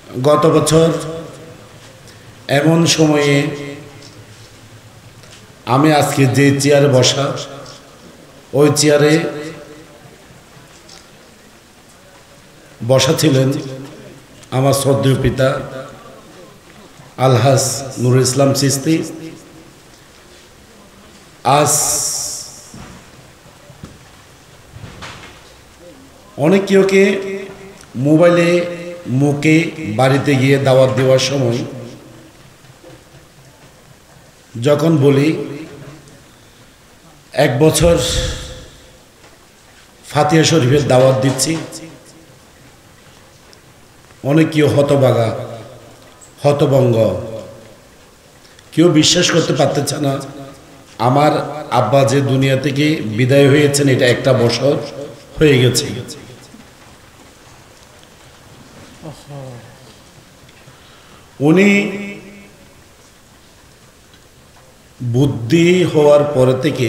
গত বছর এমন সময়ে আমি আজকে যে চেয়ারে বসা, ওই চেয়ারে বসা ছিলেন আমার শ্রদ্ধেয় পিতা আলহাজ নুরুল ইসলাম চিশতি। আজ অনেকে মোবাইলে মুখে বাড়িতে গিয়ে দাওয়াত দেওয়ার সময় যখন বলি 1 বছর ফাতিহা শরীফের দাওয়াত দিচ্ছি, অনেকেও হতবাগা, হতভঙ্গ, কেউ বিশ্বাস করতে পারতেছে না আমার আব্বা যে দুনিয়া থেকে বিদায় হয়েছেন এটা 1 বছর হয়ে গেছে। উনি বুদ্ধি হওয়ার পর থেকে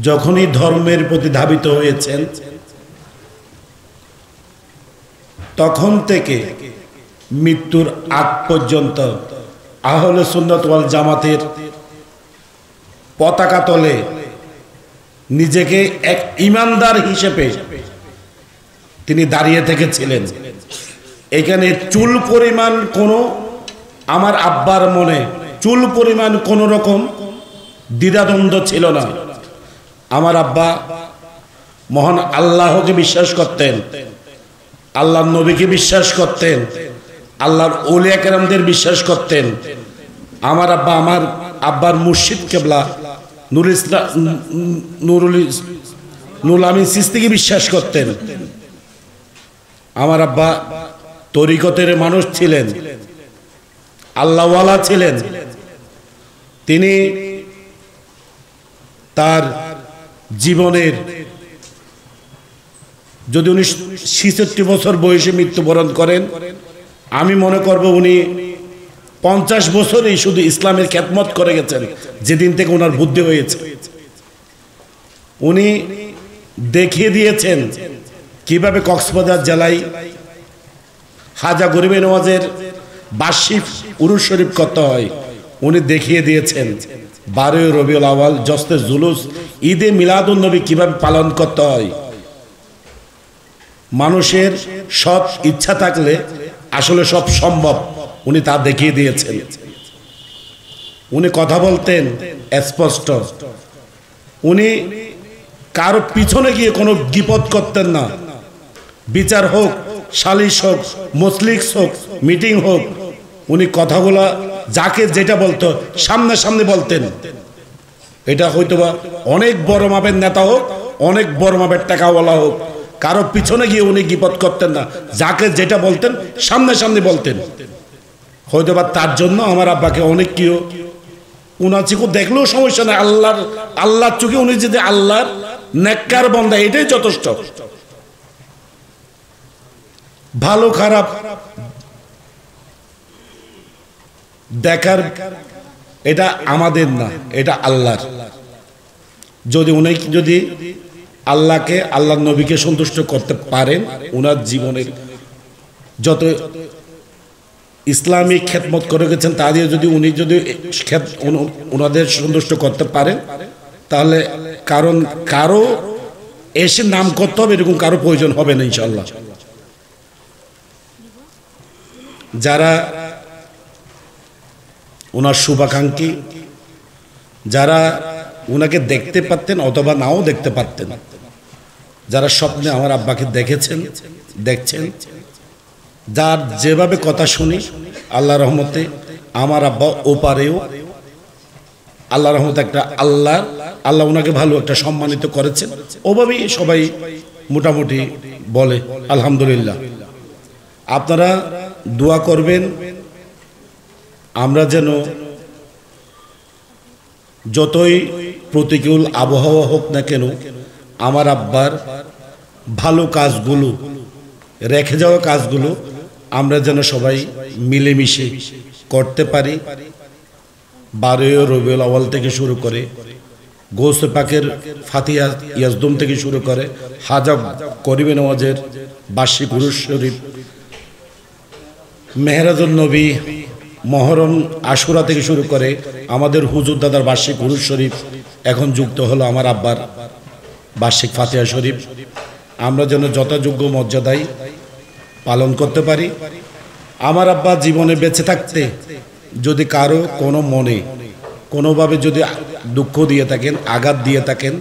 যখনই ধর্মের প্রতি ধাবিত হয়েছেন তখন থেকে মৃত্যুর আগ পর্যন্ত আহলে সুন্নাত ওয়াল জামাতের পতাকা তলে নিজেকে এক ইমানদার হিসেবে তিনি দাঁড়িয়ে থেকেছিলেন। এখানে চুল পরিমাণ কোনো আমার আব্বার মনে চুল পরিমাণ কোন রকম দ্বিধাদ্বন্দ্ব ছিল না। আমার আব্বা মহান আল্লাহকে বিশ্বাস করতেন, আল্লাহর নবীকে বিশ্বাস করতেন, আল্লাহর আউলিয়া কেরামদের বিশ্বাস করতেন। আমার আব্বার মুর্শিদ কেবলা নুরুল আমিন চিশতিকে বিশ্বাস করতেন। আমার আব্বা তরিকতের মানুষ ছিলেন, আল্লাহওয়ালা ছিলেন। তিনি তার জীবনের যদি উনি 66 বছর বয়সে মৃত্যুবরণ করেন, আমি মনে করব উনি 50 বছরই শুধু ইসলামের খেদমত করে গেছেন যেদিন থেকে ওনার বুদ্ধি হয়েছে। উনি দেখিয়ে দিয়েছেন কিভাবে কক্সবাজার জেলায় হাজা গরিবে নওয়াজের বার্ষিক উরুস শরীফ করতে হয়। উনি দেখিয়ে দিয়েছেন 12 রবিউল আউয়াল জশ্নে জুলুস ঈদে মিলাদুন নবী কিভাবে পালন করতে হয়। মানুষের সৎ ইচ্ছা থাকলে আসলে সব সম্ভব, উনি তা দেখিয়ে দিয়েছেন। উনি কথা বলতেন স্পষ্ট, উনি কারো পিছনে গিয়ে কোনো গীপত করতেন না। বিচার হোক, সালিশ হোক, মজলিস হোক, মিটিং হোক, উনি কথাগুলো যাকে যেটা বলতো সামনে বলতেন। এটা হয়তোবা অনেক বড় মাপের নেতা হোক, অনেক বড় মাপের টাকাওয়ালা হোক, কারো পিছনে গিয়ে উনি গীপত করতেন না। যাকে যেটা বলতেন সামনে বলতেন। হয়তোবা তার জন্য আমার আব্বাকে অনেক কেউ উনার চোখে দেখলেও সমস্যা নেই, আল্লাহর চোখে উনি যদি আল্লাহর নেককার বান্দা এটাই যথেষ্ট। ভালো খারাপ দেখার এটা আমাদের না, এটা আল্লাহর। যদি আল্লাহকে, আল্লাহর নবীকে সন্তুষ্ট করতে পারেন, ওনার জীবনের যত ইসলামিক খেদমত করে গেছেন তা দিয়ে যদি উনি ওনাদের সন্তুষ্ট করতে পারেন, তাহলে কারো এসে নাম করতে হবে এরকম কারো প্রয়োজন হবে না ইনশাল্লাহ। যারা ওনার শুভাকাঙ্ক্ষী, যারা ওনাকে দেখতে পারতেন অথবা নাও দেখতে পারতেন, যারা স্বপ্নে আমার আব্বাকে দেখেছেন, দেখছেন, যার যেভাবে কথা শুনি, আল্লাহ রহমতে আমার আব্বা ওপারেও আল্লাহ রহমতে একটা আল্লাহ ওনাকে ভালো একটা সম্মানিত করেছেন। ওভাবেই সবাই মোটামুটি বলে আলহামদুলিল্লাহ। আপনারা দোয়া করবেন আমরা যেন যতই প্রতিকূল আবহাওয়া হোক না কেন আমার আব্বার ভালো কাজগুলো, রেখে যাওয়া কাজগুলো আমরা যেন সবাই মিলেমিশে করতে পারি। 12 রবিউল আউয়াল থেকে শুরু করে গৌসে পাকের ফাতিহা ইয়াজদুম থেকে শুরু করে হাজা করিবে নওয়াজের বার্ষিক উরুস শরীফ, মেহরাজুন নবী, মহরম আশুরা থেকে শুরু করে আমাদের হুজুর দাদার বার্ষিক উরুস শরীফ, এখন যুক্ত হলো আমার আব্বার বার্ষিক ফাতিহা শরীফ। আমরা যেন যথাযোগ্য মর্যাদায় পালন করতে পারি। আমার আব্বা জীবনে বেঁচে থাকতে যদি কারো কোনো মনে কোনোভাবে যদি দুঃখ দিয়ে থাকেন, আঘাত দিয়ে থাকেন,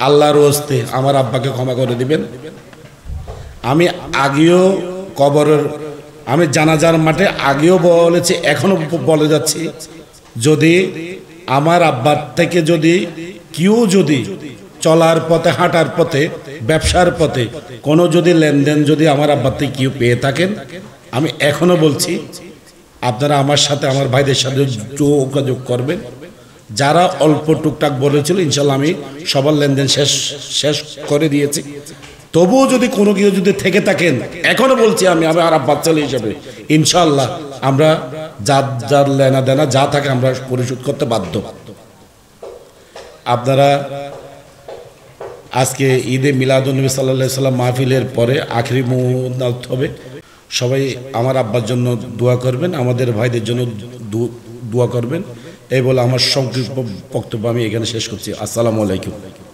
আল্লাহর ওয়াস্তে আমার আব্বাকে ক্ষমা করে দিবেন। আমি আগেও কবরের, আমি জানাজার মাঠে আগেও বলেছি, এখনো বলে যাচ্ছি, যদি আমার আব্বার থেকে যদি কেউ যদি চলার পথে, হাঁটার পথে, ব্যবসার পথে কোনো যদি লেনদেন যদি আমার আব্বার থেকে কেউ পেয়ে থাকেন, আমি এখনো বলছি আপনারা আমার সাথে, আমার ভাইদের সাথে যোগাযোগ করবেন। যারা অল্প টুকটাক বলেছিল ইনশাল্লাহ আমি সবার লেনদেন শেষ করে দিয়েছি। তবুও যদি কোনো কেউ যদি থেকে থাকেন, এখনো বলছি আমি আমার আব্বার ছেলে হিসেবে ইনশাল্লাহ আমরা যার লেনা দেনা যা থাকে আমরা পরিশোধ করতে বাধ্য। আপনারা আজকে ঈদে মিলাদুন্নবী সাল্লাল্লাহু আলাইহি সাল্লাম মাহফিলের পরে আখেরি মুনাজাত হবে। সবাই আমার আব্বার জন্য দোয়া করবেন, আমাদের ভাইদের জন্য দোয়া করবেন। এই বলে আমার সংক্ষিপ্ত বক্তব্য আমি এখানে শেষ করছি। আসসালামু আলাইকুম।